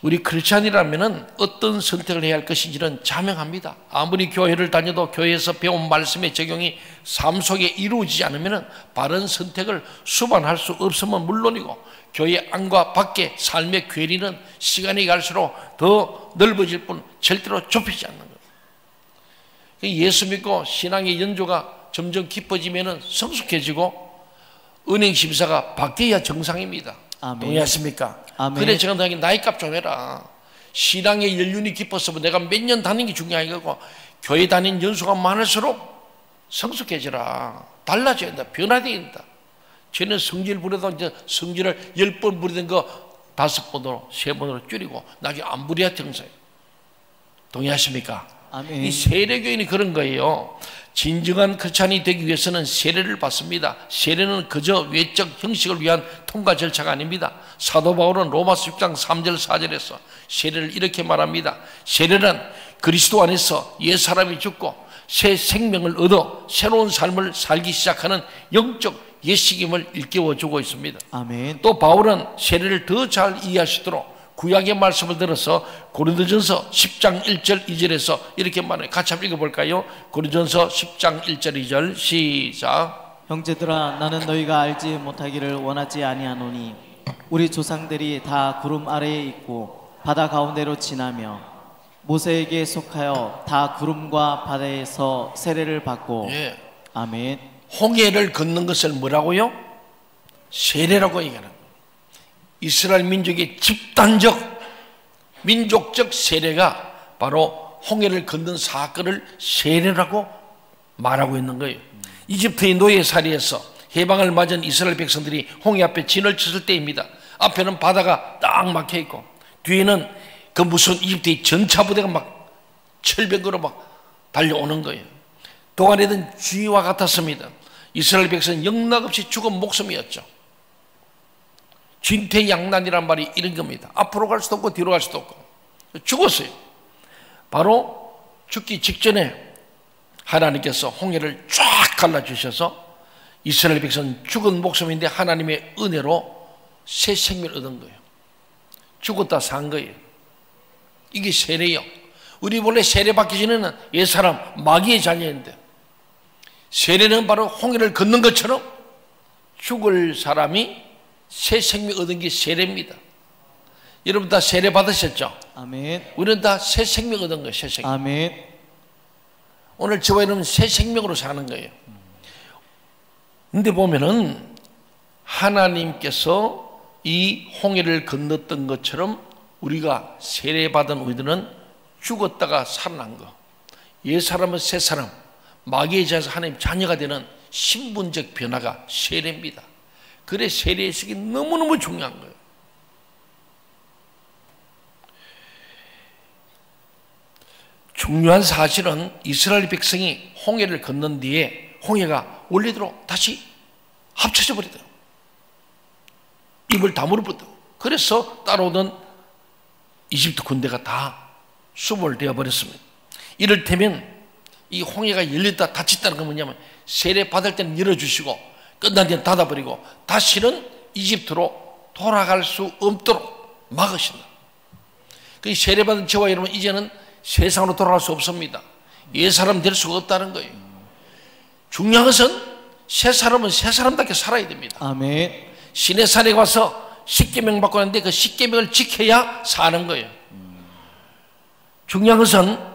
우리 크리스찬이라면 어떤 선택을 해야 할 것인지는 자명합니다. 아무리 교회를 다녀도 교회에서 배운 말씀의 적용이 삶 속에 이루어지지 않으면 바른 선택을 수반할 수 없으면 물론이고, 교회 안과 밖의 삶의 괴리는 시간이 갈수록 더 넓어질 뿐 절대로 좁히지 않는 거예요. 예수 믿고 신앙의 연조가 점점 깊어지면 성숙해지고 은행 심사가 바뀌어야 정상입니다. 아멘. 동의하십니까? 아멘. 그래 제가 너에게 나이값 좀 해라. 신앙의 연륜이 깊었으면 내가 몇 년 다닌 게 중요한 거고, 교회 다닌 연수가 많을수록 성숙해지라. 달라져야 된다. 변화되어야 된다. 쟤는 성질 부려도 이제 성질을 10번 부리던 거 5번으로 3번으로 줄이고 나중에 안 부려야 정상이에요. 동의하십니까? 아멘. 이 세례교인이 그런 거예요. 진정한 크리스찬이 되기 위해서는 세례를 받습니다. 세례는 그저 외적 형식을 위한 통과 절차가 아닙니다. 사도 바울은 로마서 6장 3절 4절에서 세례를 이렇게 말합니다. 세례는 그리스도 안에서 옛 사람이 죽고 새 생명을 얻어 새로운 삶을 살기 시작하는 영적 예식임을 일깨워주고 있습니다. 아멘. 또 바울은 세례를 더 잘 이해할 수 있도록 구약의 말씀을 들어서 고린도전서 10장 1절 2절에서 이렇게 말해요. 같이 한번 읽어볼까요? 고린도전서 10장 1절 2절 시작. 형제들아, 나는 너희가 알지 못하기를 원하지 아니하노니 우리 조상들이 다 구름 아래에 있고 바다 가운데로 지나며 모세에게 속하여 다 구름과 바다에서 세례를 받고. 예. 아멘. 홍해를 걷는 것을 뭐라고요? 세례라고 얘기하는 거예요. 이스라엘 민족의 집단적 민족적 세례가 바로 홍해를 걷는 사건을 세례라고 말하고 있는 거예요. 이집트의 노예살이에서 해방을 맞은 이스라엘 백성들이 홍해 앞에 진을 쳤을 때입니다. 앞에는 바다가 딱 막혀 있고 뒤에는 그 무슨 이집트의 전차부대가 막 철벽으로 막 달려오는 거예요. 동안에는 쥐와 같았습니다. 이스라엘 백성은 영락없이 죽은 목숨이었죠. 진퇴양난이란 말이 이런 겁니다. 앞으로 갈 수도 없고 뒤로 갈 수도 없고 죽었어요. 바로 죽기 직전에 하나님께서 홍해를 쫙 갈라주셔서 이스라엘 백성은 죽은 목숨인데 하나님의 은혜로 새 생명을 얻은 거예요. 죽었다 산 거예요. 이게 세례예요. 우리 원래 세례 받기 전에는 옛사람 마귀의 자녀인데, 세례는 바로 홍해를 걷는 것처럼 죽을 사람이 새 생명 얻은 게 세례입니다. 여러분 다 세례 받으셨죠? 아멘. 우리는 다 새 생명 얻은 거예요. 새 생명. 아멘. 오늘 저와 여러분 새 생명으로 사는 거예요. 근데 보면은 하나님께서 이 홍해를 건넜던 것처럼 우리가 세례 받은 우리들은 죽었다가 살아난 거. 옛 사람은 새 사람, 마귀의 자에서 하나님 자녀가 되는 신분적 변화가 세례입니다. 그래 세례의 의식이 너무너무 중요한 거예요. 중요한 사실은 이스라엘 백성이 홍해를 건넌 뒤에 홍해가 원래대로 다시 합쳐져 버리더라고요. 입을 다물어 버리더라고요. 그래서 따라오던 이집트 군대가 다 수몰되어 버렸습니다. 이를테면 이 홍해가 열렸다 닫혔다는 건 뭐냐면 세례 받을 때는 열어주시고 끝난 데는 닫아버리고 다시는 이집트로 돌아갈 수 없도록 막으신다. 그 세례받은 저와 여러분 이제는 세상으로 돌아갈 수 없습니다. 옛 사람 될 수가 없다는 거예요. 중요한 것은 새 사람은 새 사람답게 살아야 됩니다. 아멘. 신의 산에 가서 십계명 받고 왔는데 그 십계명을 지켜야 사는 거예요. 중요한 것은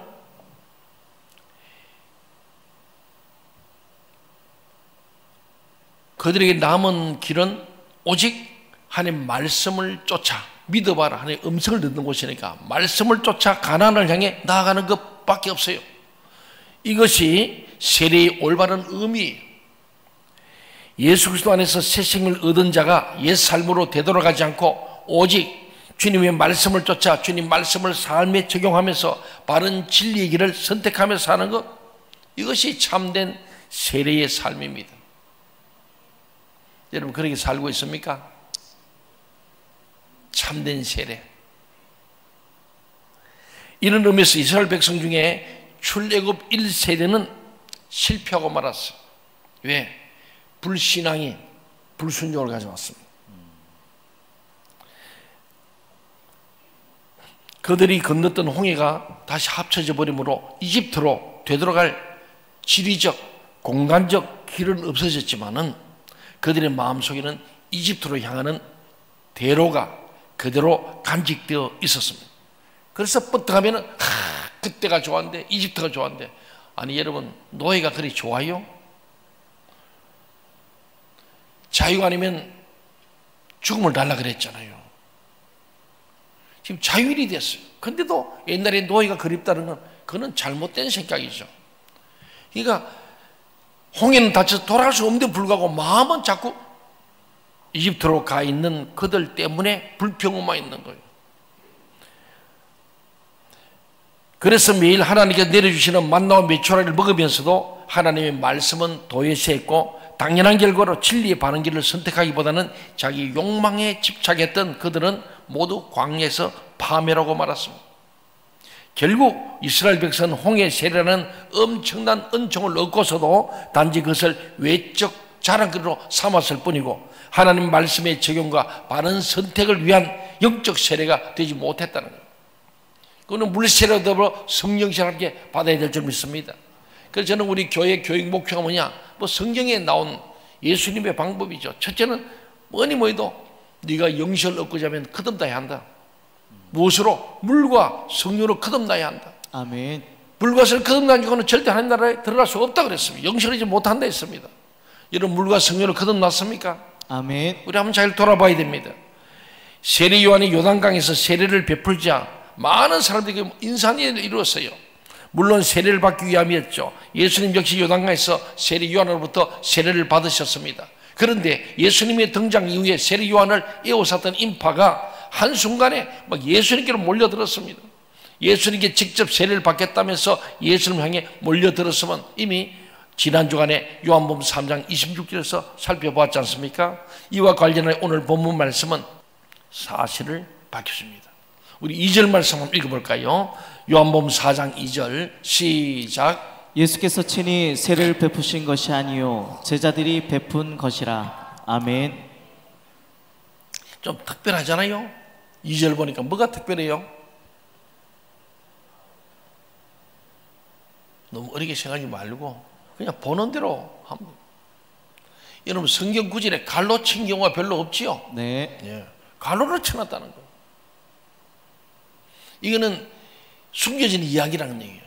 그들에게 남은 길은 오직 하나님의 말씀을 쫓아 믿어봐라. 하나님의 음성을 듣는 곳이니까 말씀을 쫓아 가나안을 향해 나아가는 것밖에 없어요. 이것이 세례의 올바른 의미예요. 예수 그리스도 안에서 새 생명을 얻은 자가 옛 삶으로 되돌아가지 않고 오직 주님의 말씀을 쫓아 주님 말씀을 삶에 적용하면서 바른 진리의 길을 선택하면서 사는 것, 이것이 참된 세례의 삶입니다. 여러분 그렇게 살고 있습니까? 참된 세례. 이런 의미에서 이스라엘 백성 중에 출애굽 1세대는 실패하고 말았어요. 왜? 불신앙이 불순종을 가져왔습니다. 그들이 건넜던 홍해가 다시 합쳐져 버림으로 이집트로 되돌아갈 지리적, 공간적 길은 없어졌지만은 그들의 마음속에는 이집트로 향하는 대로가 그대로 간직되어 있었습니다. 그래서 뻗어가면은 그때가 좋았는데, 이집트가 좋았는데, 아니 여러분, 노예가 그리 좋아요? 자유가 아니면 죽음을 달라 그랬잖아요. 지금 자유인이 됐어요. 근데도 옛날에 노예가 그립다는 건 그건 잘못된 생각이죠. 그러니까 홍해는 닫혀서 돌아갈 수 없는데 불구하고 마음은 자꾸 이집트로 가 있는 그들 때문에 불평만 있는 거예요. 그래서 매일 하나님께 내려주시는 만나와 메추라기를 먹으면서도 하나님의 말씀은 도외시했고, 당연한 결과로 진리에 바른 길을 선택하기보다는 자기 욕망에 집착했던 그들은 모두 광야에서 파멸하고 말았습니다. 결국 이스라엘 백성은 홍해 세례라는 엄청난 은총을 얻고서도 단지 그것을 외적 자랑거리로 삼았을 뿐이고 하나님 말씀의 적용과 바른 선택을 위한 영적 세례가 되지 못했다는 거예요. 그거는 물세례와 더불어 성령세례와 함께 받아야 될 줄 믿습니다. 그래서 저는 우리 교회 교육 목표가 뭐냐? 뭐 성경에 나온 예수님의 방법이죠. 첫째는 뭐니 해도 네가 영생을 얻고자 하면 거듭나야 한다. 무엇으로? 물과 성령으로 거듭나야 한다. 아멘. 물과 성령으로 거듭나는 경우는 절대 하나님 나라에 들어갈 수가 없다 그랬습니다. 영생을 얻지 못한다 했습니다. 여러분 물과 성령으로 거듭났습니까? 아멘. 우리 한번 잘 돌아봐야 됩니다. 세례 요한이 요단강에서 세례를 베풀자 많은 사람들에게 인산이 이루었어요. 물론 세례를 받기 위함이었죠. 예수님 역시 요단강에서 세례 요한으로부터 세례를 받으셨습니다. 그런데 예수님의 등장 이후에 세례 요한을 에워쌌던 인파가 한순간에 막 예수님께로 몰려들었습니다. 예수님께 직접 세례를 받겠다면서 예수님 향해 몰려들었으면 이미 지난 주간에 요한복음 3장 26절에서 살펴보았지 않습니까? 이와 관련해 오늘 본문 말씀은 사실을 밝혀줍니다. 우리 2절 말씀 한번 읽어볼까요? 요한복음 4장 2절 시작. 예수께서 친히 세례를 베푸신 것이 아니요 제자들이 베푼 것이라. 아멘. 좀 특별하잖아요. 2절 보니까 뭐가 특별해요? 너무 어렵게 생각하지 말고 그냥 보는 대로 한번. 여러분 성경 구절에 갈로 친 경우가 별로 없지요? 네. 예. 갈로를 쳐놨다는 거. 이거는 숨겨진 이야기라는 얘기예요.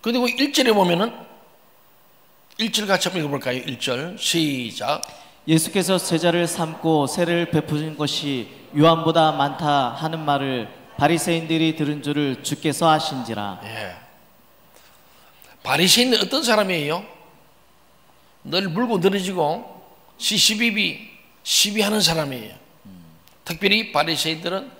그리고 1절에 보면은 1절 같이 한번 읽어볼까요? 1절 시작. 예수께서 제자를 삼고 세례를 베푸신 것이 요한보다 많다 하는 말을 바리새인들이 들은 줄을 주께서 아신지라. 예. 바리새인은 어떤 사람이에요? 늘 물고 늘어지고 시시비비 시비하는 사람이에요. 특별히 바리새인들은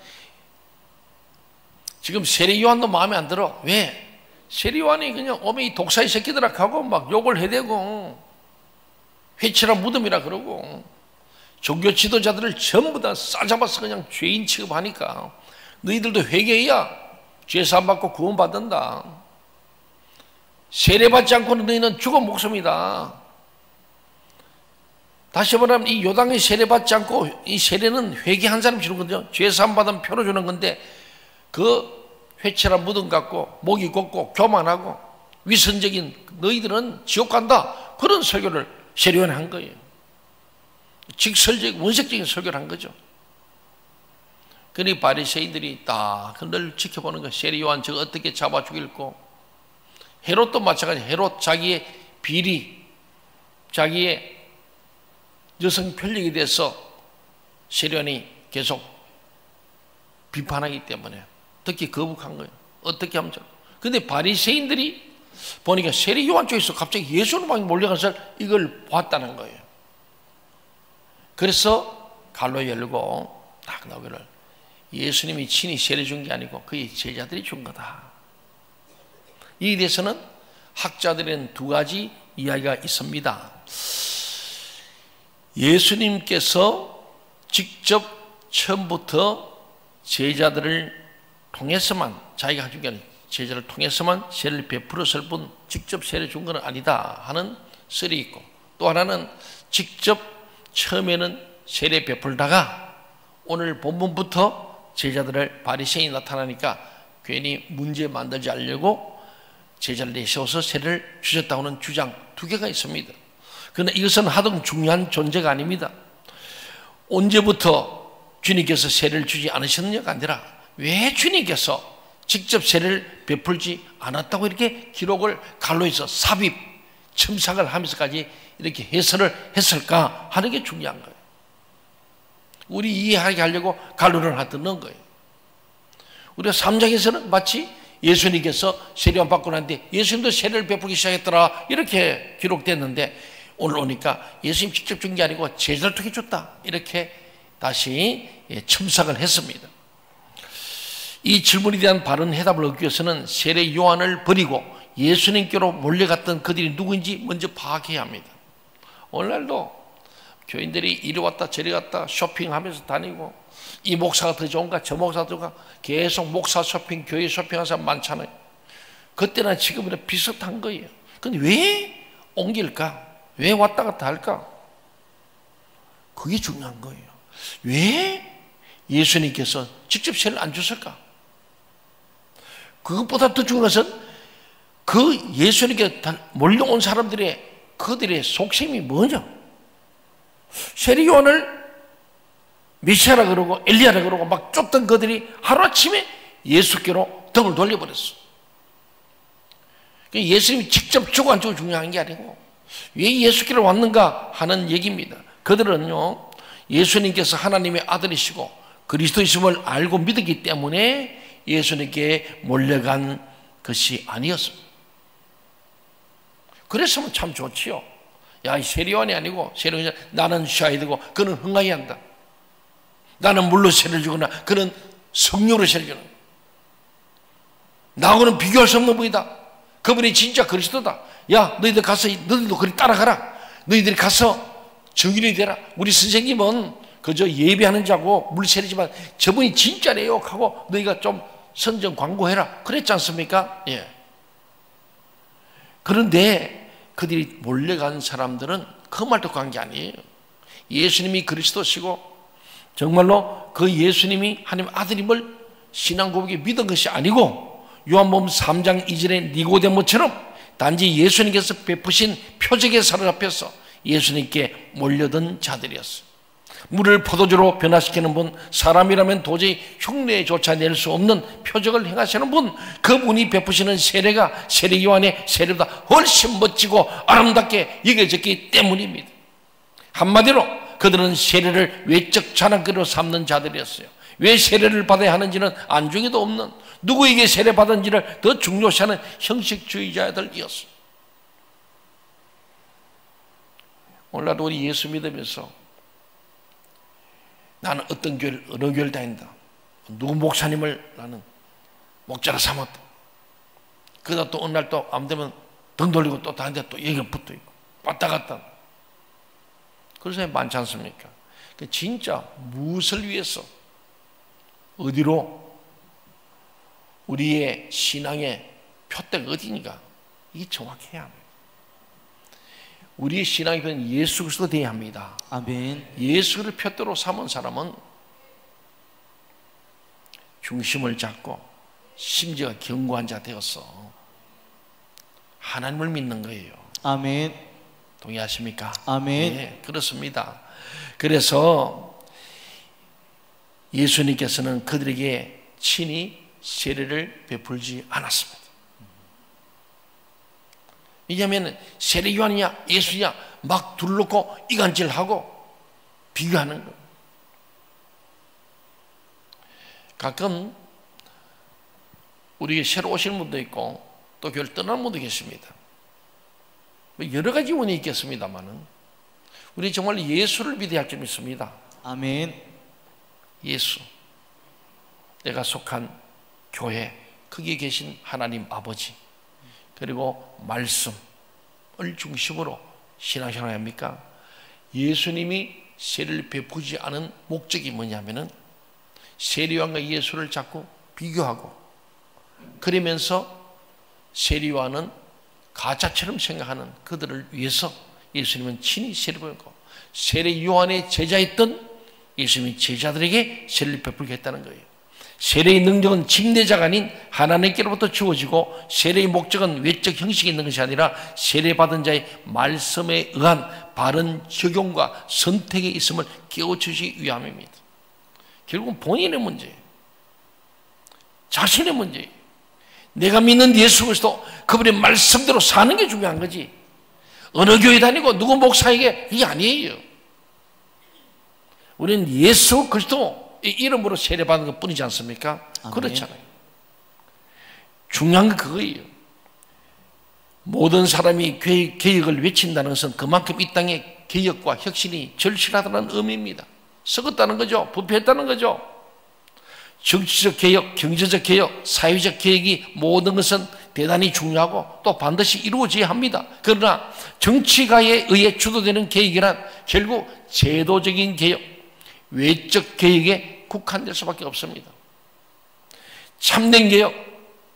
지금 세례 요한도 마음에 안 들어. 왜? 세례 요한이 그냥 오면 이 독사의 새끼들아 하고 막 욕을 해대고 회치라 무덤이라 그러고 종교 지도자들을 전부 다 싸잡아서 그냥 죄인 취급하니까 너희들도 회개해야 죄사함 받고 구원받는다. 세례받지 않고는 너희는 죽은 목숨이다. 다시 말하면 이 요단에 세례받지 않고 이 세례는 회개한 사람 주는 거거든요. 죄사함 받은 표로 주는 건데 그 회치라 무덤 같고 목이 곱고 교만하고 위선적인 너희들은 지옥 간다. 그런 설교를 세례요한이 한 거예요. 직설적 원색적인 설교를 한 거죠. 그러니 바리새인들이 딱 늘 지켜보는 거예요. 세례요한 저거 어떻게 잡아 죽일고. 헤롯도 마찬가지. 헤롯 자기의 비리, 자기의 여성 편력에 대해서 세례요한이 계속 비판하기 때문에 특히 거북한 거예요. 어떻게 하면 좋을까? 근데 바리새인들이 보니까 세례 요한 쪽에서 갑자기 예수님만 몰려가서 이걸 보았다는 거예요. 그래서 갈로 열고 딱 나오기를 예수님이 친히 세례 준 게 아니고 그의 제자들이 준 거다. 이에 대해서는 학자들은 두 가지 이야기가 있습니다. 예수님께서 직접 처음부터 제자들을 통해서만 자기가 가지고 있는 제자를 통해서만 세례를 베풀었을 뿐 직접 세례 준 건 아니다 하는 설이 있고 또 하나는 직접 처음에는 세례 베풀다가 오늘 본문부터 제자들을 바리새인이 나타나니까 괜히 문제 만들지 않으려고 제자를 내세워서 세례를 주셨다고는 주장 두 개가 있습니다. 그러나 이것은 하등 중요한 존재가 아닙니다. 언제부터 주님께서 세례를 주지 않으셨느냐가 아니라 왜 주님께서 직접 세례를 베풀지 않았다고 이렇게 기록을 갈로에서 삽입, 첨삭을 하면서까지 이렇게 해설을 했을까 하는 게 중요한 거예요. 우리 이해하게 하려고 갈로를 하나 넣은 거예요. 우리가 3장에서는 마치 예수님께서 세례만 받고 났는데 예수님도 세례를 베풀기 시작했더라 이렇게 기록됐는데 오늘 오니까 예수님 직접 준 게 아니고 제자를 통해 줬다 이렇게 다시 첨삭을 했습니다. 이 질문에 대한 바른 해답을 얻기 위해서는 세례 요한을 버리고 예수님께로 몰려갔던 그들이 누구인지 먼저 파악해야 합니다. 오늘날도 교인들이 이리 왔다 저리 갔다 쇼핑하면서 다니고 이 목사가 더 좋은가 저 목사가 더 좋은가 계속 목사 쇼핑 교회 쇼핑하는 사람 많잖아요. 그때나 지금이나 비슷한 거예요. 근데 왜 옮길까? 왜 왔다 갔다 할까? 그게 중요한 거예요. 왜 예수님께서 직접 세례를 안 주실까? 그것보다 더 중요한 것은 그 예수님께 몰려온 사람들의 그들의 속셈이 뭐냐? 세례 요한을 메시아라 그러고 엘리야라 그러고 막 쫓던 그들이 하루아침에 예수께로 등을 돌려버렸어. 예수님이 직접 주고 안 주고 중요한 게 아니고 왜 예수께로 왔는가 하는 얘기입니다. 그들은요 예수님께서 하나님의 아들이시고 그리스도이심을 알고 믿었기 때문에 예수님께 몰려간 것이 아니었습니다. 그랬으면 참 좋지요. 야, 이 세례요한이 아니고 세례요한 나는 쉬어야 되고 그는 흥하게 한다. 나는 물로 세례를 주거나 그는 성령으로 세례를 주는 나하고는 비교할 수 없는 분이다. 그분이 진짜 그리스도다. 야, 너희들 가서 너희들도 그리 따라가라. 너희들이 가서 증인이 되라. 우리 선생님은 그저 예배하는 자고 물 세례지만 저분이 진짜래요 하고 너희가 좀 선전 광고해라. 그랬지 않습니까? 예. 그런데 그들이 몰려간 사람들은 그 말 듣고 간 게 아니에요. 예수님이 그리스도시고 정말로 그 예수님이 하나님 아들임을 신앙 고백에 믿은 것이 아니고 요한복음 3장 2절의 니고데모처럼 단지 예수님께서 베푸신 표적에 사로잡혀서 예수님께 몰려든 자들이었어요. 물을 포도주로 변화시키는 분, 사람이라면 도저히 흉내조차 낼 수 없는 표적을 행하시는 분, 그분이 베푸시는 세례가 세례 요한의 세례보다 훨씬 멋지고 아름답게 여겨졌기 때문입니다. 한마디로 그들은 세례를 외적 자랑거리로 삼는 자들이었어요. 왜 세례를 받아야 하는지는 안중에도 없는, 누구에게 세례 받은지를 더 중요시하는 형식주의자들이었어요. 오늘날도 우리 예수 믿으면서 나는 어떤 교회를 어느 교회를 다닌다, 누구 목사님을 나는 목자라 삼았다, 그러다 또 어느 날 또 안 되면 등 돌리고 또 다른 데 또 얘기가 붙어 있고 왔다 갔다. 그런 사람이 많지 않습니까? 진짜 무엇을 위해서 어디로 우리의 신앙의 표대가 어디인가 이게 정확해야 합니다. 우리의 신앙의 표는 예수 그리스도 되어야 합니다. 아멘. 예수를 표대로 삼은 사람은 중심을 잡고 심지어 견고한 자 되어서 하나님을 믿는 거예요. 아멘. 동의하십니까? 아멘. 네, 그렇습니다. 그래서 예수님께서는 그들에게 친히 세례를 베풀지 않았습니다. 왜냐하면 세례 요한이냐 예수냐 막 둘러놓고 이간질하고 비교하는 거예요. 가끔 우리에게 새로 오시는 분도 있고 또 교회를 떠나는 분도 계십니다. 여러 가지 원인이 있겠습니다만은 우리 정말 예수를 믿어야 할 점이 있습니다. 아멘. 예수, 내가 속한 교회, 거기에 계신 하나님 아버지, 그리고 말씀을 중심으로 신앙생활을 합니까? 예수님이 세례를 베푸지 않은 목적이 뭐냐면은 세례요한과 예수를 자꾸 비교하고 그러면서 세례요한은 가짜처럼 생각하는 그들을 위해서 예수님은 친히 세례를 보였고 세례요한의 제자였던 예수님이 제자들에게 세례를 베풀게 했다는 거예요. 세례의 능력은 징내자가 아닌 하나님께로부터 주어지고 세례의 목적은 외적 형식이 있는 것이 아니라 세례받은 자의 말씀에 의한 바른 적용과 선택에 있음을 깨우치기 위함입니다. 결국은 본인의 문제예요. 자신의 문제예요. 내가 믿는 예수 그리스도 그분의 말씀대로 사는 게 중요한 거지, 어느 교회 다니고 누구 목사에게 이게 아니에요. 우리는 예수 그리스도 이름으로 세례받는 것 뿐이지 않습니까? 아멘. 그렇잖아요. 중요한 건 그거예요. 모든 사람이 개혁을 외친다는 것은 그만큼 이 땅에 개혁과 혁신이 절실하다는 의미입니다. 썩었다는 거죠. 부패했다는 거죠. 정치적 개혁, 경제적 개혁, 사회적 개혁이 모든 것은 대단히 중요하고 또 반드시 이루어져야 합니다. 그러나 정치가에 의해 주도되는 개혁이란 결국 제도적인 개혁, 외적 개혁에 국한될 수밖에 없습니다. 참된 개혁,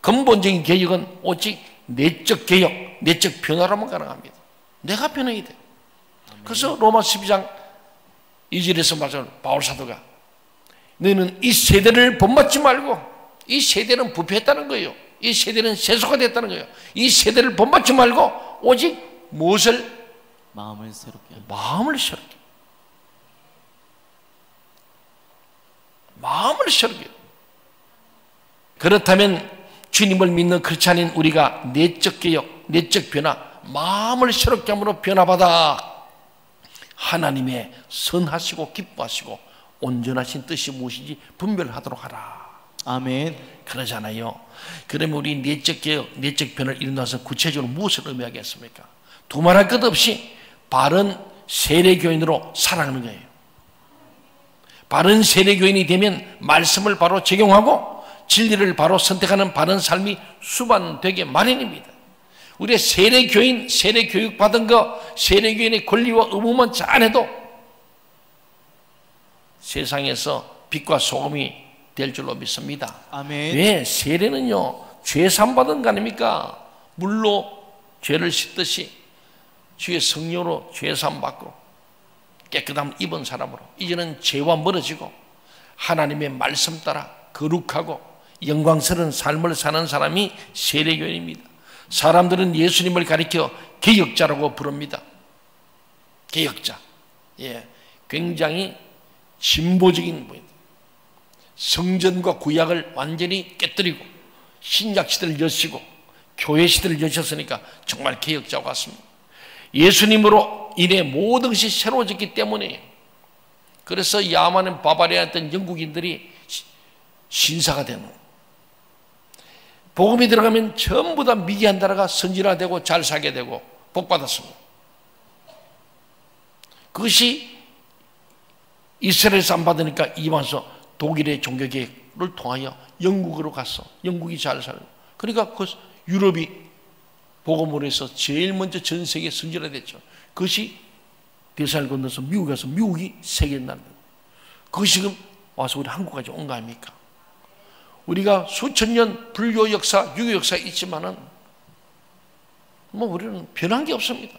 근본적인 개혁은 오직 내적 개혁, 내적 변화로만 가능합니다. 내가 변해야 돼. 그래서 로마 12장 2절에서 말하는 바울 사도가 너희는 이 세대를 본받지 말고, 이 세대는 부패했다는 거예요. 이 세대는 세속화 됐다는 거예요. 이 세대를 본받지 말고 오직 무엇을? 마음을 새롭게. 마음을 새롭게. 마음을 새롭게. 그렇다면 주님을 믿는 크리스찬인 우리가 내적 개혁, 내적 변화, 마음을 새롭게 함으로 변화받아 하나님의 선하시고 기뻐하시고 온전하신 뜻이 무엇인지 분별하도록 하라. 아멘. 그러잖아요. 그러면 우리 내적 개혁, 내적 변화를 이룬다서 구체적으로 무엇을 의미하겠습니까? 두말할 것 없이 바른 세례교인으로 살아가는 거예요. 바른 세례교인이 되면 말씀을 바로 적용하고 진리를 바로 선택하는 바른 삶이 수반되게 마련입니다. 우리의 세례교인, 세례교육 받은 거, 세례교인의 권리와 의무만 잘해도 세상에서 빛과 소금이 될 줄로 믿습니다. 아멘. 왜? 세례는요, 죄 사함받은 거 아닙니까? 물로 죄를 씻듯이 주의 성령으로 죄 사함받고 깨끗함 입은 사람으로 이제는 죄와 멀어지고 하나님의 말씀 따라 거룩하고 영광스러운 삶을 사는 사람이 세례교인입니다. 사람들은 예수님을 가리켜 개혁자라고 부릅니다. 개혁자. 예, 굉장히 진보적인 분입니다. 성전과 구약을 완전히 깨뜨리고 신약 시대를 여시고 교회 시대를 여셨으니까 정말 개혁자 같습니다. 예수님으로 인해 모든 것이 새로워졌기 때문에, 그래서 야만은 바바리아에 있던 영국인들이 신사가 되는, 복음이 들어가면 전부 다 미개한 나라가 선진화되고 잘 살게 되고 복받았습니다. 그것이 이스라엘에서 안 받으니까 이방에서 독일의 종교개혁을 통하여 영국으로 갔어. 영국이 잘 살고. 그러니까 그 유럽이 복음으로 해서 제일 먼저 전 세계에 선진화됐죠. 그것이 대사를 건너서 미국에 가서 미국이 세계에 나는 거예요. 그것이 지금 와서 우리 한국까지 온 거 아닙니까? 우리가 수천 년 불교 역사, 유교 역사 있지만은 뭐 우리는 변한 게 없습니다.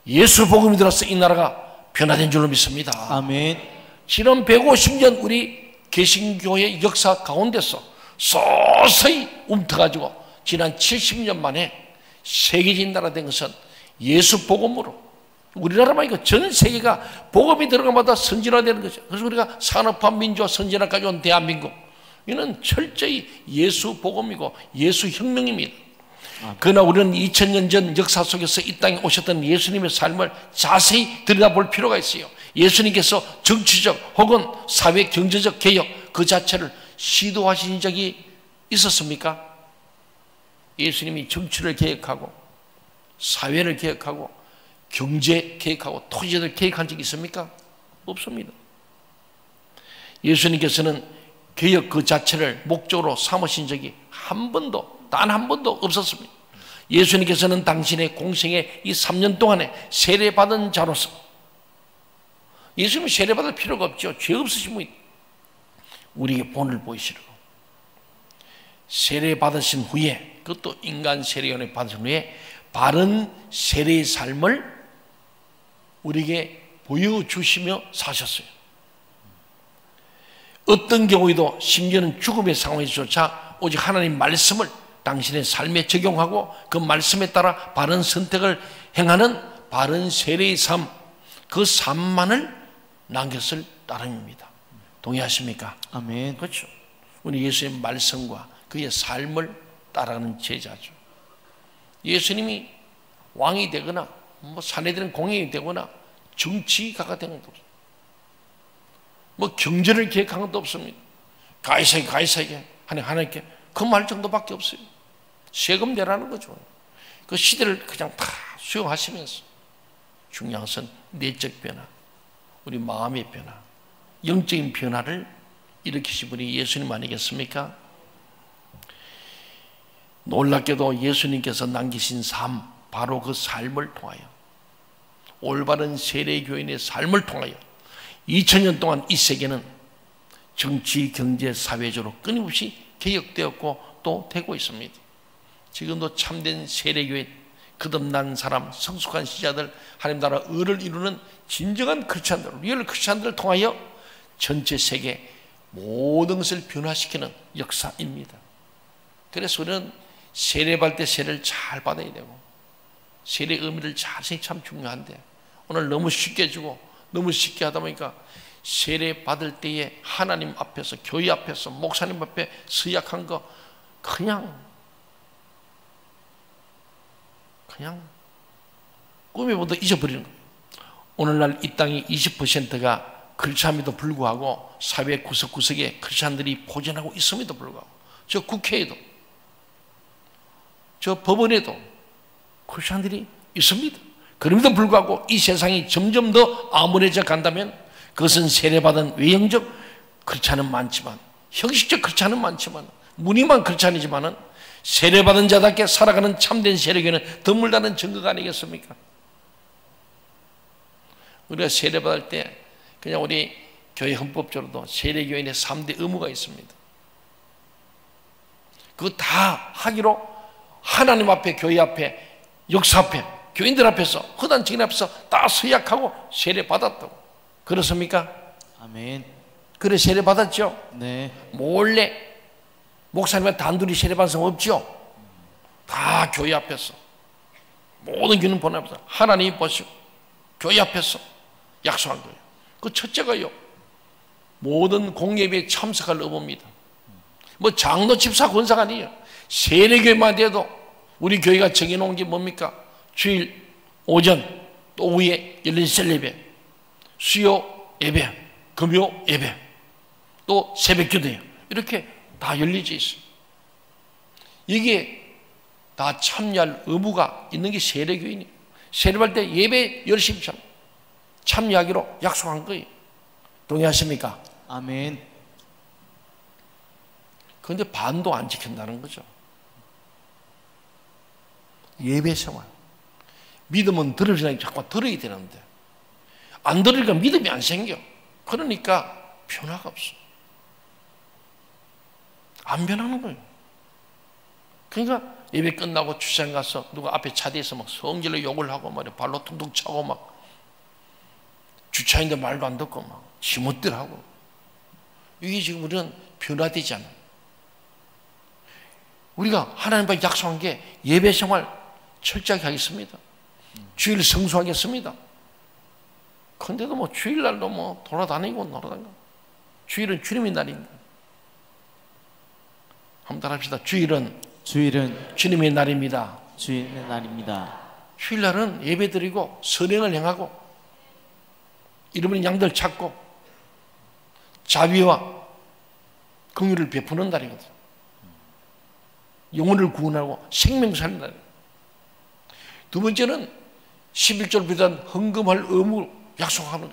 예수 복음이 들어서 이 나라가 변화된 줄로 믿습니다. 아멘. 지난 150년 우리 개신교의 역사 가운데서 서서히 움트가지고 지난 70년 만에 세계적인 나라 된 것은 예수 복음으로, 우리나라만 아니고 전 세계가 복음이 들어가마다 선진화되는 거죠. 그래서 우리가 산업화 민주화 선진화까지 온 대한민국, 이는 철저히 예수 복음이고 예수 혁명입니다. 그러나 우리는 2000년 전 역사 속에서 이 땅에 오셨던 예수님의 삶을 자세히 들여다볼 필요가 있어요. 예수님께서 정치적 혹은 사회 경제적 개혁 그 자체를 시도하신 적이 있었습니까? 예수님이 정치를 개혁하고 사회를 개혁하고 경제 개혁하고 토지를 개혁한 적이 있습니까? 없습니다. 예수님께서는 개혁 그 자체를 목적으로 삼으신 적이 한 번도, 단 한 번도 없었습니다. 예수님께서는 당신의 공생의 이 3년 동안에 세례받은 자로서, 예수님은 세례받을 필요가 없죠. 죄 없으신 분이 우리에게 본을 보이시라고 세례받으신 후에, 그것도 인간 세례원에 받으신 후에 바른 세례의 삶을 우리에게 보여주시며 사셨어요. 어떤 경우에도 심지어는 죽음의 상황에서조차 오직 하나님 말씀을 당신의 삶에 적용하고 그 말씀에 따라 바른 선택을 행하는 바른 세례의 삶, 그 삶만을 남겼을 따름입니다. 동의하십니까? 아멘. 그렇죠. 우리 예수의 말씀과 그의 삶을 따라가는 제자죠. 예수님이 왕이 되거나 뭐 사내들은 공인이 되거나 정치가가 된 것도 없습니다. 뭐 경제를 계획한 것도 없습니다. 가이사에게 하나님께 그 말 정도밖에 없어요. 세금 내라는 거죠. 그 시대를 그냥 다 수용하시면서 중요한 것은 내적 변화, 우리 마음의 변화, 영적인 변화를 일으키신 분이 예수님 아니겠습니까? 놀랍게도 예수님께서 남기신 삶, 바로 그 삶을 통하여, 올바른 세례교인의 삶을 통하여 2000년 동안 이 세계는 정치, 경제, 사회적으로 끊임없이 개혁되었고 또 되고 있습니다. 지금도 참된 세례교인, 거듭난 사람, 성숙한 시자들, 하나님 나라 의를 이루는 진정한 크리스찬들, 리얼 크리스찬들을 통하여 전체 세계 모든 것을 변화시키는 역사입니다. 그래서 우리는 세례받을 때 세례를 잘 받아야 되고 세례의 의미를 잘 생각하는 게 참 중요한데 오늘 너무 쉽게 주고 너무 쉽게 하다 보니까 세례 받을 때에 하나님 앞에서, 교회 앞에서, 목사님 앞에 서약한 거 그냥 꿈에 보다 잊어버리는 거예요. 오늘날 이 땅의 20%가 크리스찬임에도 불구하고 사회 구석구석에 크리스찬들이 보존하고 있음에도 불구하고 저 국회에도 저 법원에도 크리스찬들이 있습니다. 그럼에도 불구하고 이 세상이 점점 더 암울해져 간다면 그것은 세례받은 외형적 크리스찬은 많지만, 형식적 크리스찬은 많지만, 무늬만 크리스찬이지만은 세례받은 자답게 살아가는 참된 세례교회는 드물다는 증거가 아니겠습니까? 우리가 세례받을 때 그냥 우리 교회 헌법적으로도 세례교인의 3대 의무가 있습니다. 그거 다 하기로 하나님 앞에, 교회 앞에, 역사 앞에, 교인들 앞에서, 허단 증인 앞에서 다 서약하고 세례받았다고. 그렇습니까? 아멘. 그래 세례받았죠? 네. 몰래 목사님과 단둘이 세례받은 사람 없죠? 다 교회 앞에서, 모든 교인은 보는 앞에서 하나님이 보시고 교회 앞에서 약속한 거예요. 그 첫째가요, 모든 공예배에 참석할 의무입니다. 뭐 장로, 집사, 권사가 아니에요. 세례교회만 돼도 우리 교회가 정해놓은 게 뭡니까? 주일 오전 또 오후에 열린 셀레배, 수요 예배, 금요 예배, 또 새벽 기도예요. 이렇게 다 열리져 있어요. 이게 다 참여할 의무가 있는 게 세례교인이에요. 세례할 때 예배 열심히 참여하기로 약속한 거예요. 동의하십니까? 아멘. 그런데 반도 안 지킨다는 거죠. 예배 생활. 믿음은 들으려니 자꾸 들어야 되는데 안 들으니까 믿음이 안 생겨. 그러니까 변화가 없어. 안 변하는 거예요. 그러니까 예배 끝나고 주차장 가서 누가 앞에 차대에서 막 성질로 욕을 하고 말이야, 발로 퉁퉁 차고 막 주차인데 말도 안 듣고 막 지멋대로 하고, 이게 지금 우리는 변화되지 않아요. 우리가 하나님 앞에 약속한 게 예배 생활 철저하게 하겠습니다. 주일 성수하겠습니다. 근데도 뭐 주일날도 뭐 돌아다니고. 주일은 주님의 날입니다. 한번 따라합시다. 주일은 주님의 날입니다. 주님의 날입니다. 주일날은 예배 드리고 선행을 행하고 잃어버린 양들 찾고 자비와 긍휼을 베푸는 날이거든요. 영혼을 구원하고 생명 살리는 날이에요. 두 번째는 11조를 비롯한 헌금할 의무 약속하는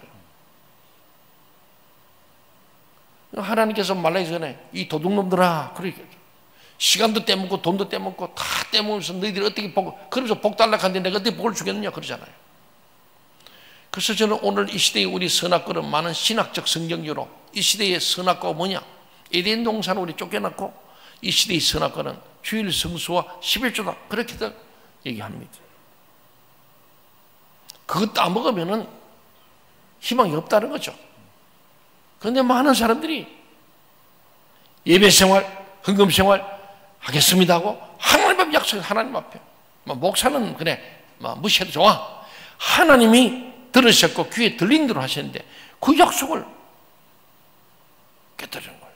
거예요. 하나님께서 말라기 전에 이 도둑놈들아, 그렇게 시간도 떼먹고 돈도 떼먹고 다 떼먹으면서 너희들이 어떻게 그러면서 복 달라고 하는데 내가 어떻게 복을 주겠느냐 그러잖아요. 그래서 저는 오늘 이 시대에 우리 선악과는 많은 신학적 성경적으로 이 시대의 선악과가 뭐냐? 에덴 동산을 우리 쫓겨났고 이 시대의 선악과는 주일 성수와 11조다, 그렇게들 얘기합니다. 그거 따먹으면은 희망이 없다는 거죠. 그런데 많은 사람들이 예배 생활, 헌금 생활 하겠습니다 하고 하나님 앞에 약속해. 하나님 앞에 목사는 그래 무시해도 좋아. 하나님이 들으셨고 귀에 들린 대로 하셨는데 그 약속을 깨뜨리는 거예요.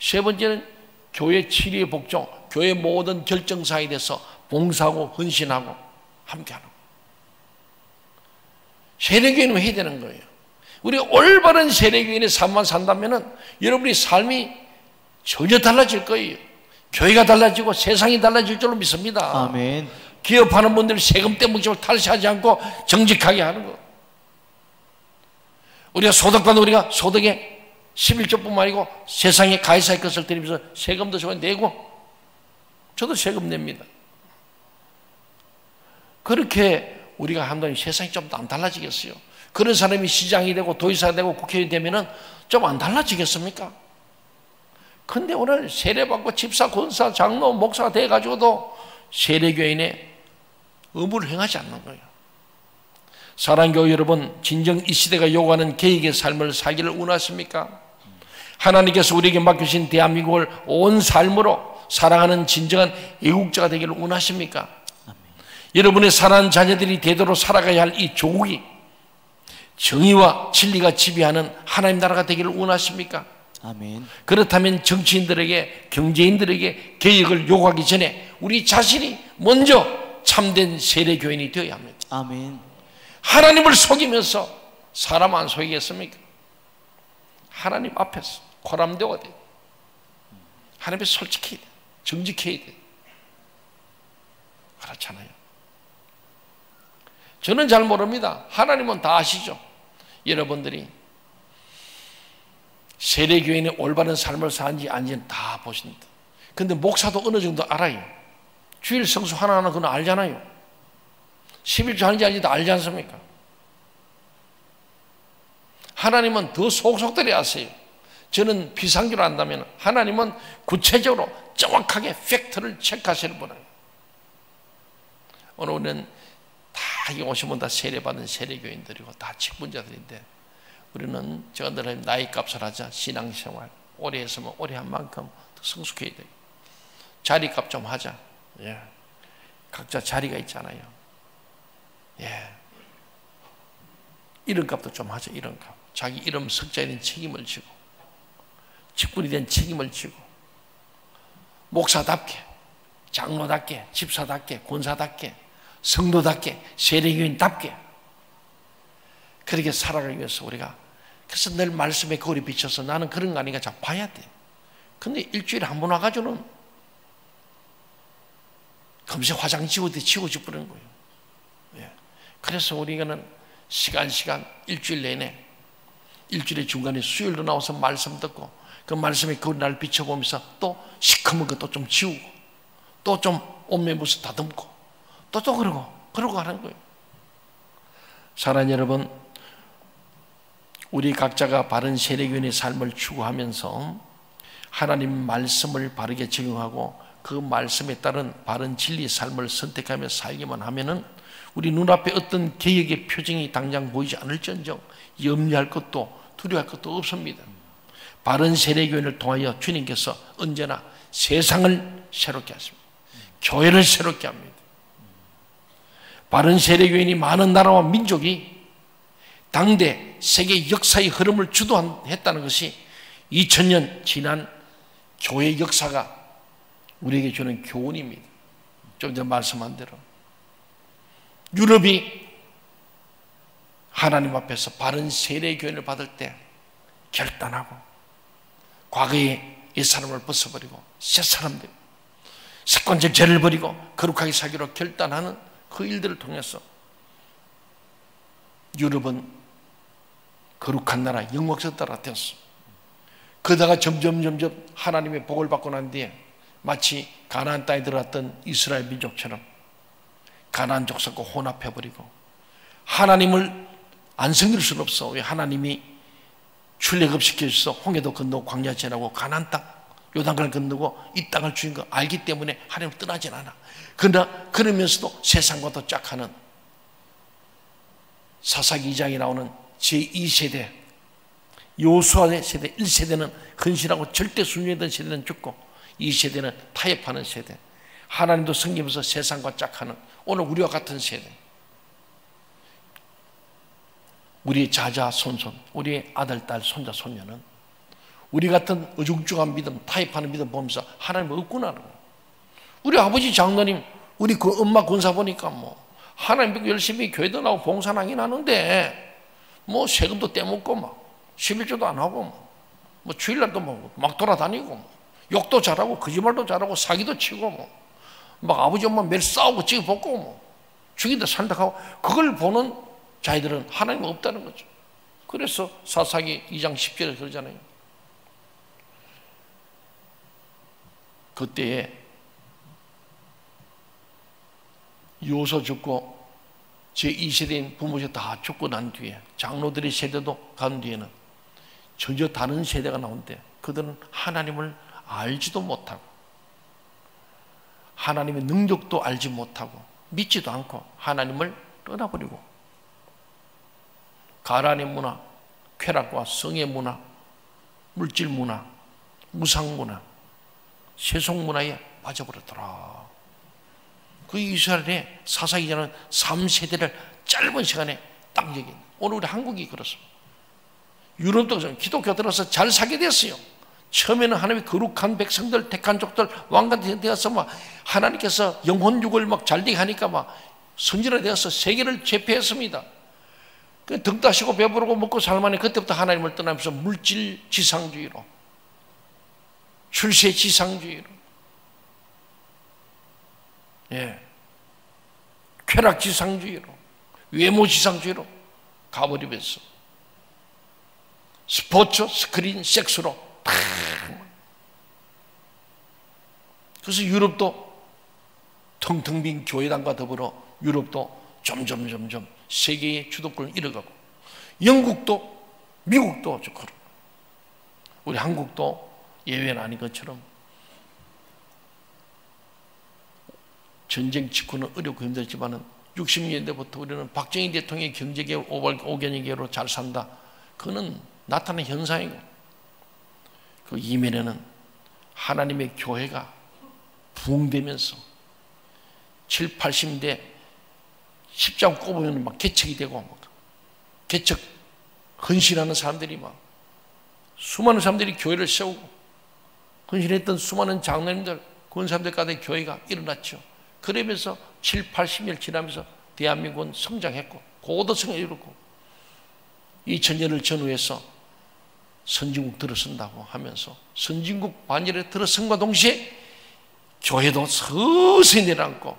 세 번째는 교회 치리의 복종, 교회 모든 결정사에 대해서 봉사하고 헌신하고 함께하는 거예요. 세례교인은 해야 되는 거예요. 우리 올바른 세례교인의 삶만 산다면 여러분의 삶이 전혀 달라질 거예요. 교회가 달라지고 세상이 달라질 줄로 믿습니다. 아멘. 기업하는 분들 세금 떼먹지를 탈시하지 않고 정직하게 하는 것. 우리가 소득받는 우리가 소득의 11조뿐만 아니고 세상에 가해사의 것을 드리면서 세금도 저거 내고 저도 세금 냅니다. 그렇게 우리가 한다면 세상이 좀 안 달라지겠어요? 그런 사람이 시장이 되고 도의사가 되고 국회의원이 되면 좀 안 달라지겠습니까? 근데 오늘 세례받고 집사, 권사, 장로, 목사가 돼가지고도 세례교인의 의무를 행하지 않는 거예요. 사랑교회 여러분, 진정 이 시대가 요구하는 개혁의 삶을 살기를 원하십니까? 하나님께서 우리에게 맡기신 대한민국을 온 삶으로 사랑하는 진정한 애국자가 되기를 원하십니까? 아멘. 여러분의 사랑하는 자녀들이 되도록 살아가야 할 이 조국이 정의와 진리가 지배하는 하나님 나라가 되기를 원하십니까? 아멘. 그렇다면 정치인들에게, 경제인들에게 개혁을 요구하기 전에 우리 자신이 먼저 참된 세례교인이 되어야 합니다. 아멘. 하나님을 속이면서 사람 안 속이겠습니까? 하나님 앞에서 고람되어야 돼요. 하나님 앞에 솔직해야 돼요. 정직해야 돼요. 그렇잖아요. 저는 잘 모릅니다. 하나님은 다 아시죠. 여러분들이 세례교인의 올바른 삶을 사는지 아닌지는 다 보신다. 근데 목사도 어느 정도 알아요. 주일 성수 하나하나 그건 알잖아요. 11조 하는지 아닌지도 알지 않습니까? 하나님은 더 속속들이 아세요. 저는 비상교로 한다면 하나님은 구체적으로 정확하게 팩트를 체크하시는 분이에요. 오늘 우리는 다 여기 오시면 다 세례받은 세례교인들이고 다 직분자들인데 우리는 제가 늘 나이 값을 하자. 신앙생활 오래 했으면 오래 한 만큼 더 성숙해야 돼요. 자리값 좀 하자. 예. 각자 자리가 있잖아요. 예. 이름값도 좀 하죠. 이름값. 자기 이름 석자에 대한 책임을 지고 직분에 대한 책임을 지고 목사답게, 장로답게, 집사답게, 권사답게, 성도답게, 세례교인답게 그렇게 살아가기 위해서 우리가 그래서 늘 말씀에 거울에 비춰서 나는 그런 거 아닌가 자꾸 봐야 돼. 근데 일주일에 한 번 와가지고는 금세 화장 지워져 버리는 거예요. 예. 그래서 우리가는 시간 일주일 내내 일주일의 중간에 수요일로 나와서 말씀 듣고 그 말씀에 거울에 날 비춰보면서 또 시커먼 것도 좀 지우고 또 좀 옷매무새 다듬고 또 그러고 하는 거예요. 사랑하는 여러분, 우리 각자가 바른 세례교인의 삶을 추구하면서 하나님 말씀을 바르게 적용하고 그 말씀에 따른 바른 진리의 삶을 선택하며 살기만 하면은 우리 눈앞에 어떤 개혁의 표징이 당장 보이지 않을지언정 염려할 것도 두려워할 것도 없습니다. 바른 세례교인을 통하여 주님께서 언제나 세상을 새롭게 하십니다. 교회를 새롭게 합니다. 바른 세례교인이 많은 나라와 민족이 당대 세계 역사의 흐름을 주도했다는 것이 2000년 지난 교회 역사가 우리에게 주는 교훈입니다. 좀 전에 말씀한 대로 유럽이 하나님 앞에서 바른 세례교인을 받을 때 결단하고 과거의 옛사람을 벗어버리고 새사람 되고 습관적 죄를 버리고 거룩하게 살기로 결단하는 그 일들을 통해서 유럽은 거룩한 나라, 영광스러운 나라가 되었어. 그러다가 점점 하나님의 복을 받고 난 뒤에 마치 가나안 땅에 들어갔던 이스라엘 민족처럼 가나안 족속과 혼합해버리고 하나님을 안 섬길 수는 없어. 왜? 하나님이 출애굽 시켜주셔서 홍해도 건너고 광야 지나고 가나안 땅 요단강을 건너고 이 땅을 주인 거 알기 때문에 하나님을 떠나진 않아. 그러나 그러면서도 세상과 더 짝하는 사사기 2장에 나오는 제2세대 여호수아의 세대 1세대는 헌신하고 절대 순종했던 세대는 죽고 2세대는 타협하는 세대, 하나님도 섬기면서 세상과 짝하는 오늘 우리와 같은 세대, 우리의 자자 손손, 우리의 아들 딸 손자 손녀는 우리 같은 어중중한 믿음, 타협하는 믿음 보면서 하나님은 없구나. 우리 아버지 장로님, 우리 그 엄마 군사 보니까 뭐 하나님 믿고 열심히 교회도 나오고 봉사하긴 하는데 뭐 세금도 떼먹고 막 11조도 안 하고 뭐 주일날도 막 돌아다니고 뭐 욕도 잘하고 거짓말도 잘하고 사기도 치고 뭐 막 아버지 엄마 매일 싸우고 찍어먹고 뭐 죽인다 산다 하고 그걸 보는 자기들은 하나님은 없다는 거죠. 그래서 사사기 2장 10절에 그러잖아요. 그때에 여호수아 죽고 제2세대인 부모가 다 죽고 난 뒤에 장로들의 세대도 간 뒤에는 전혀 다른 세대가 나온대. 그들은 하나님을 알지도 못하고 하나님의 능력도 알지 못하고 믿지도 않고 하나님을 떠나버리고 가란의 문화, 쾌락과 성의 문화, 물질 문화, 무상 문화, 세속 문화에 빠져버렸더라. 그 이스라엘의 사사기자는 3세대를 짧은 시간에 딱 얘기해요. 오늘 우리 한국이 그렇습니다. 유럽도 기독교 들어서 잘 살게 됐어요. 처음에는 하나님의 거룩한 백성들, 택한 족들, 왕관이 되어서 막 하나님께서 영혼육을 막 잘되게 하니까 막 선지자 되어서 세계를 제패했습니다. 등 따시고 배부르고 먹고 살만해. 그때부터 하나님을 떠나면서 물질 지상주의로, 출세 지상주의로, 쾌락 지상주의로, 외모 지상주의로 가버리면서 스포츠, 스크린, 섹스로 탁. 그래서 유럽도 텅텅 빈 교회당과 더불어 유럽도 점점 세계의 주도권을 잃어가고 영국도 미국도 그렇고 우리 한국도 예외는 아닌 것처럼 전쟁 직후는 어렵고 힘들지만은 60년대부터 우리는 박정희 대통령의 경제개혁 5개년 개혁으로 잘 산다. 그거는 나타나는 현상이고 그 이면에는 하나님의 교회가 부흥되면서 7, 80대 십자가 꼽으면 막 개척이 되고 막 개척 헌신하는 사람들이 막 수많은 사람들이 교회를 세우고 헌신했던 수많은 장로님들 권사님들 가운데 교회가 일어났죠. 그러면서 7, 80년 지나면서 대한민국은 성장했고 고도성을 이루고 2000년을 전후해서 선진국 들어선다고 하면서 선진국 반열에 들어선과 동시에 교회도 서서히 내려앉고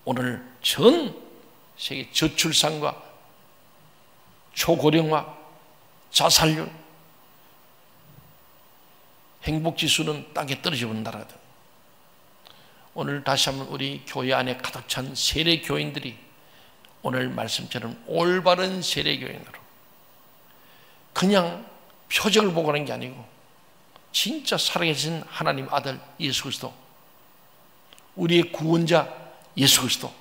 오늘 전 세계 저출산과 초고령화, 자살률, 행복지수는 땅에 떨어져 본 나라들. 오늘 다시 한번 우리 교회 안에 가득 찬 세례교인들이 오늘 말씀처럼 올바른 세례교인으로 그냥 표적을 보고 하는 게 아니고 진짜 살아계신 하나님 아들 예수 그리스도, 우리의 구원자 예수 그리스도,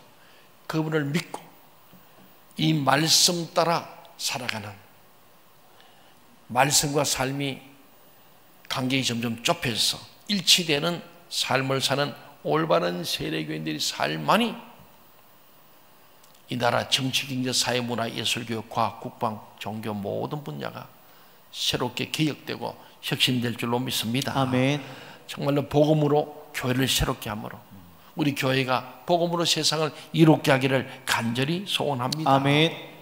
그분을 믿고 이 말씀 따라 살아가는, 말씀과 삶이 간격이 점점 좁혀져서 일치되는 삶을 사는 올바른 세례교인들이 살만이 이 나라 정치, 경제, 사회, 문화, 예술, 교육, 과학, 국방, 종교 모든 분야가 새롭게 개혁되고 혁신될 줄로 믿습니다. 아멘. 정말로 복음으로 교회를 새롭게 함으로 우리 교회가 복음으로 세상을 이롭게 하기를 간절히 소원합니다. 아멘.